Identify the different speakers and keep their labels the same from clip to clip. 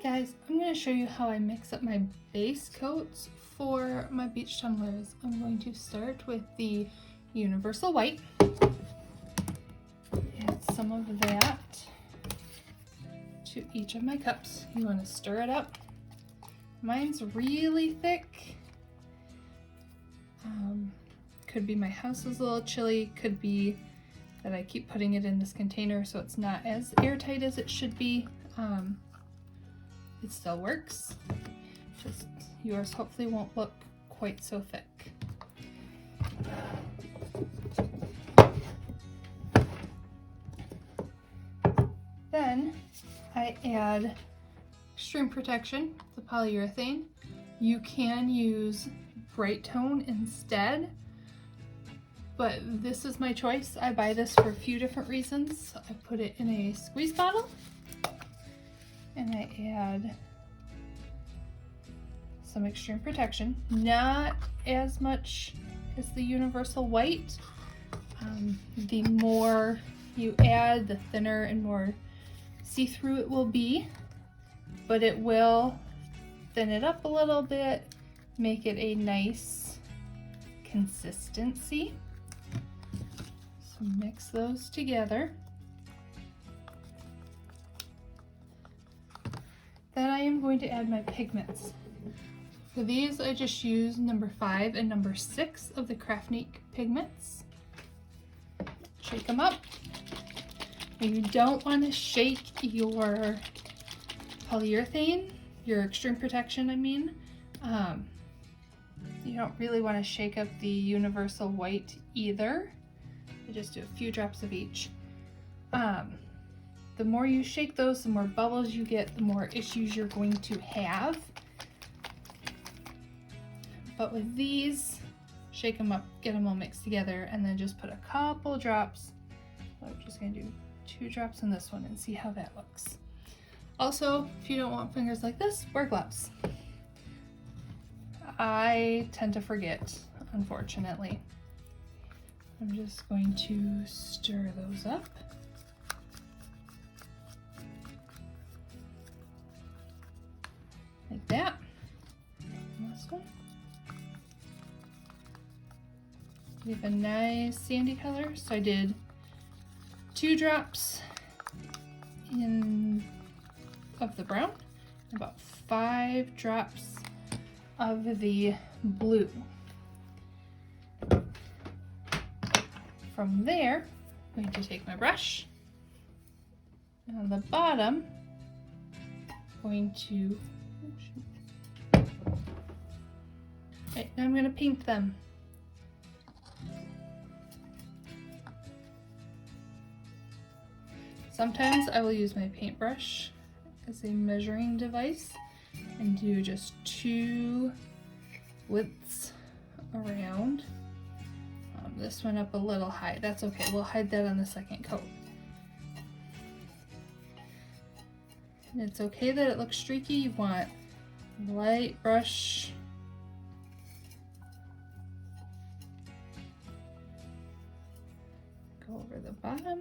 Speaker 1: Guys, I'm going to show you how I mix up my base coats for my beach tumblers. I'm going to start with the universal white. Add some of that to each of my cups. You want to stir it up. Mine's really thick. Could be my house is a little chilly, could be that I keep putting it in this container so it's not as airtight as it should be. It still works, just yours hopefully won't look quite so thick. Then I add extreme protection, the polyurethane. You can use bright tone instead, but this is my choice. I buy this for a few different reasons. I put it in a squeeze bottle and I add some extreme protection, not as much as the universal white. The more you add, the thinner and more see-through it will be, but it will thin it up a little bit, make it a nice consistency. So mix those together. Then I am going to add my pigments. For these, I just use number 5 and number 6 of the Craftnique pigments. Shake them up. And you don't want to shake your polyurethane, your extreme protection, I mean. You don't really want to shake up the universal white either. I just do a few drops of each. The more you shake those, the more bubbles you get, the more issues you're going to have. But with these, shake them up, get them all mixed together, and then just put a couple drops. I'm just going to do 2 drops in this one and see how that looks. Also, if you don't want fingers like this, wear gloves. I tend to forget, unfortunately. I'm just going to stir those up. Like that. And this one. We have a nice sandy color, so I did 2 drops of the brown, about 5 drops of the blue. From there, I'm going to take my brush, and on the bottom, I'm going to, right, now I'm going to paint them. Sometimes I will use my paintbrush as a measuring device and do just 2 widths around. This one up a little high. That's okay. We'll hide that on the second coat. And it's okay that it looks streaky. You want light brush. Go over the bottom.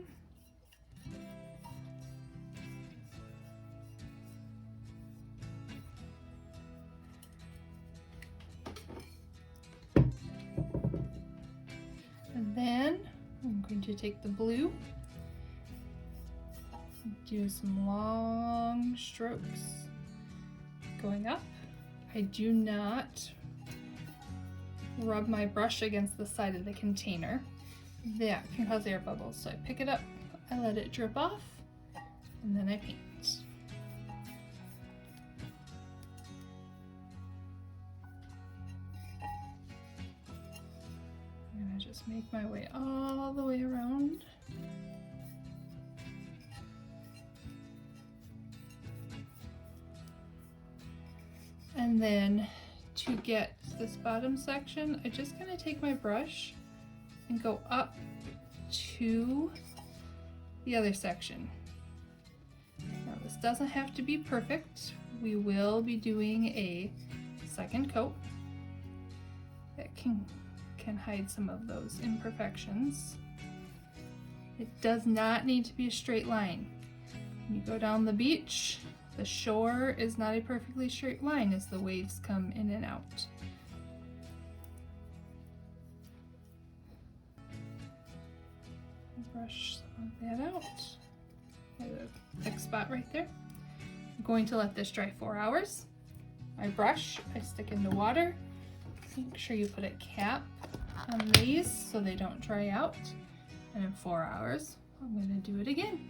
Speaker 1: And then I'm going to take the blue, do some long strokes going up. I do not rub my brush against the side of the container. That can cause air bubbles. So I pick it up, I let it drip off, and then I paint. Just make my way all the way around. And then to get this bottom section, I just kind of take my brush and go up to the other section. Now this doesn't have to be perfect. We will be doing a second coat that can hide some of those imperfections. It does not need to be a straight line. When you go down the beach, The shore is not a perfectly straight line as the waves come in and out. Brush some of that out. I have a thick spot right there. I'm going to let this dry 4 hours. My brush, I stick into water. Make sure you put a cap on these so they don't dry out. And in 4 hours, I'm going to do it again.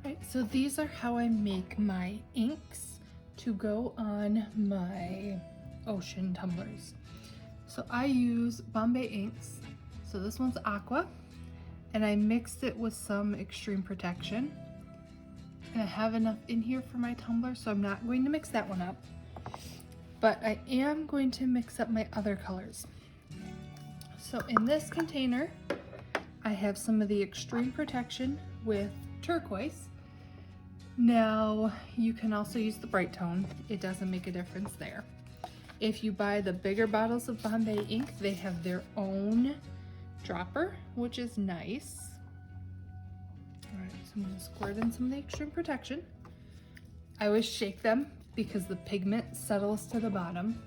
Speaker 1: Alright, so these are how I make my inks to go on my ocean tumblers. So I use Bombay inks. So this one's aqua, and I mixed it with some extreme protection. And I have enough in here for my tumbler, so I'm not going to mix that one up. But I am going to mix up my other colors. So in this container, I have some of the extreme protection with turquoise. Now, you can also use the bright tone. It doesn't make a difference there. If you buy the bigger bottles of Bombay ink, they have their own dropper, which is nice. All right, so I'm gonna squirt in some of the extreme protection. I always shake them because the pigment settles to the bottom.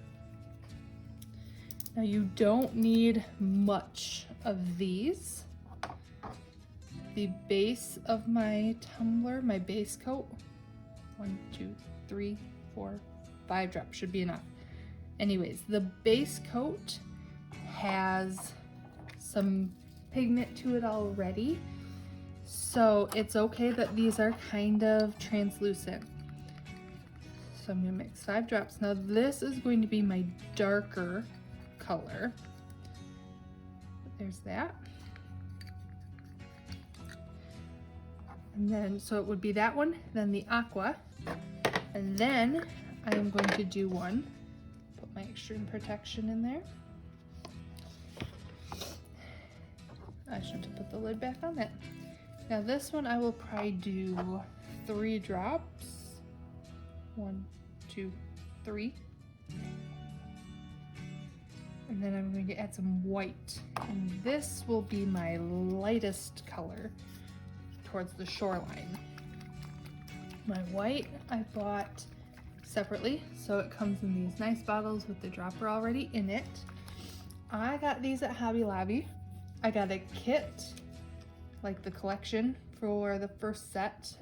Speaker 1: Now you don't need much of these. The base of my tumbler, my base coat, 1, 2, 3, 4, 5 drops should be enough. Anyways, the base coat has some pigment to it already, so it's okay that these are kind of translucent. So I'm gonna mix 5 drops. Now this is going to be my darker color. There's that. And then, so it would be that one, then the aqua, and then I am going to do one, put my extreme protection in there. I should have put the lid back on that. Now this one I will probably do 3 drops. 1, 2, 3. And then I'm going to add some white. And this will be my lightest color towards the shoreline. My white I bought separately, so it comes in these nice bottles with the dropper already in it. I got these at Hobby Lobby. I got a kit, like the collection for the first set,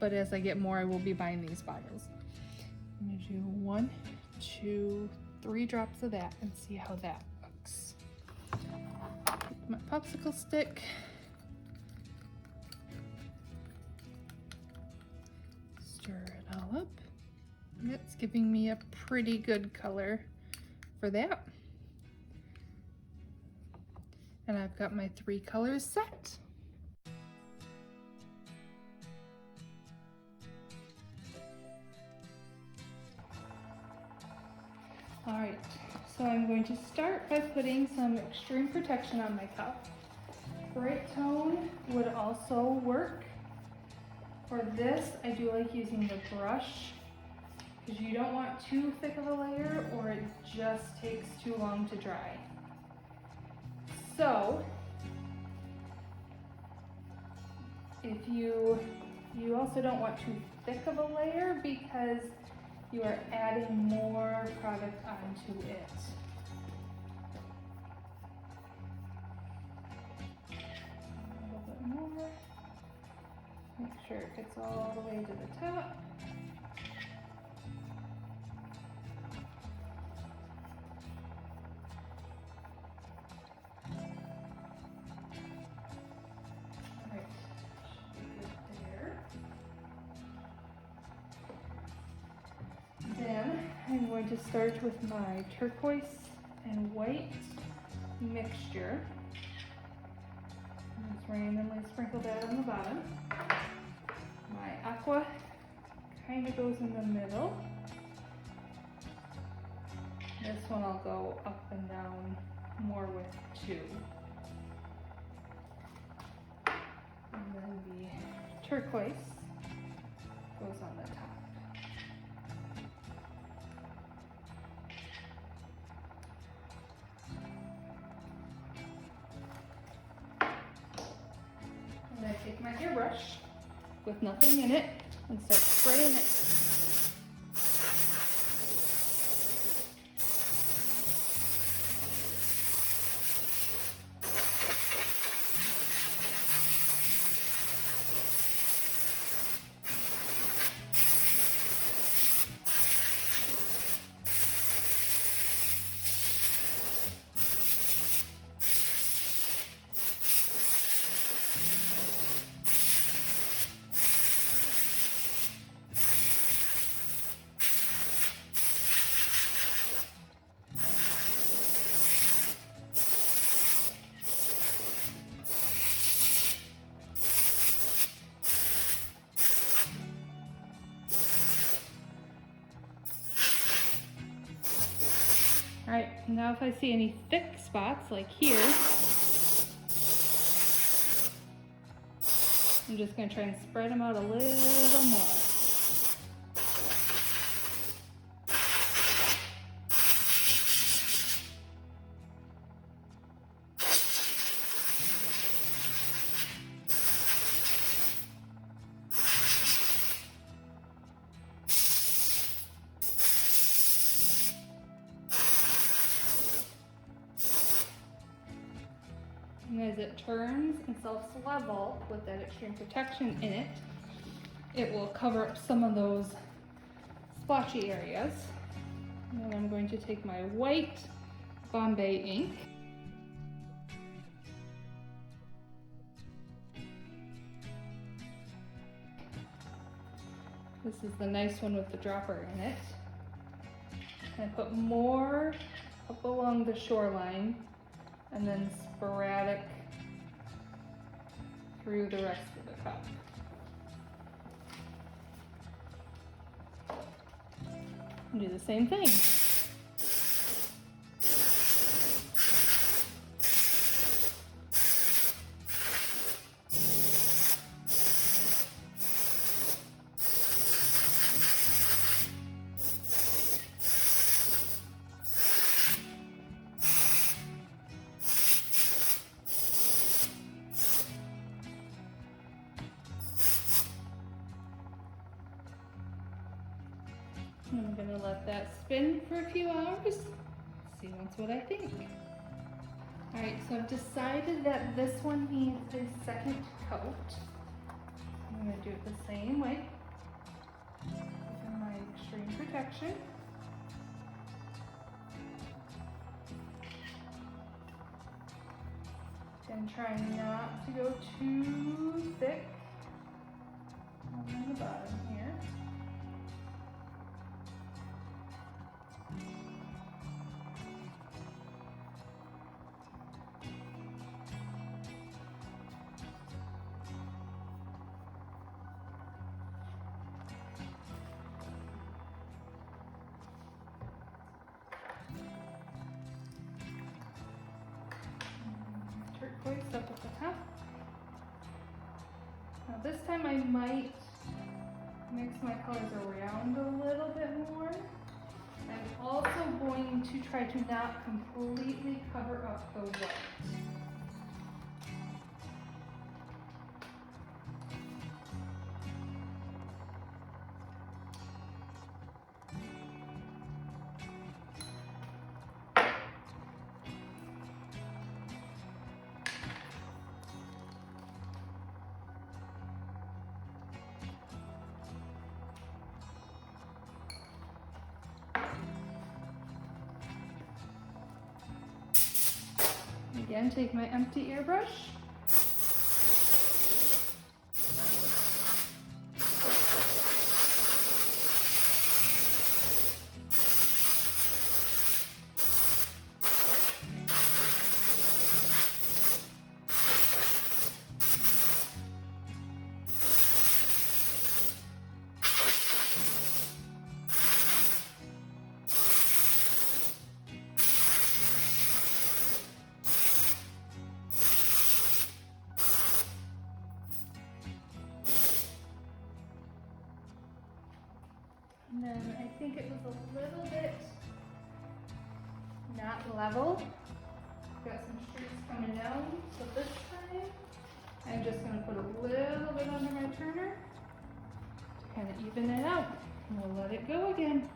Speaker 1: but as I get more I will be buying these bottles. I'm gonna do 1, 2, 3 drops of that and see how that looks. Take my popsicle stick. Stir it all up. And it's giving me a pretty good color for that. And I've got my 3 colors set. All right, so I'm going to start by putting some extreme protection on my cup. Bright tone would also work. For this, I do like using the brush because you don't want too thick of a layer or it just takes too long to dry. So, if you also don't want too thick of a layer because you are adding more product onto it. A little bit more. Make sure it gets all the way to the top. I'm going to start with my turquoise and white mixture. Just randomly sprinkle that on the bottom. My aqua kind of goes in the middle. This one I'll go up and down more with 2. And then the turquoise goes on the top. take my hairbrush with nothing in it and start spraying it. All right, now if I see any thick spots like here, I'm just gonna try and spread them out a little more. And as it turns and self-level with that extreme protection in it, it will cover up some of those splotchy areas. And then I'm going to take my white Bombay ink. This is the nice one with the dropper in it. And I put more up along the shoreline and then sporadic through the rest of the cup. And do the same thing. I'm gonna let that spin for a few hours, see what I think. All right, so I've decided that this one needs a second coat. I'm gonna do it the same way, using my extreme protection. And try not to go too thick on the bottom here. Turquoise up at the top. Now this time I might mix my colors around a little bit more. I'm also going to try to not completely cover up the white. Again, take my empty airbrush. And then I think it was a little bit not level. Got some streaks coming down. So this time I'm just going to put a little bit under my turner to kind of even it out. And we'll let it go again.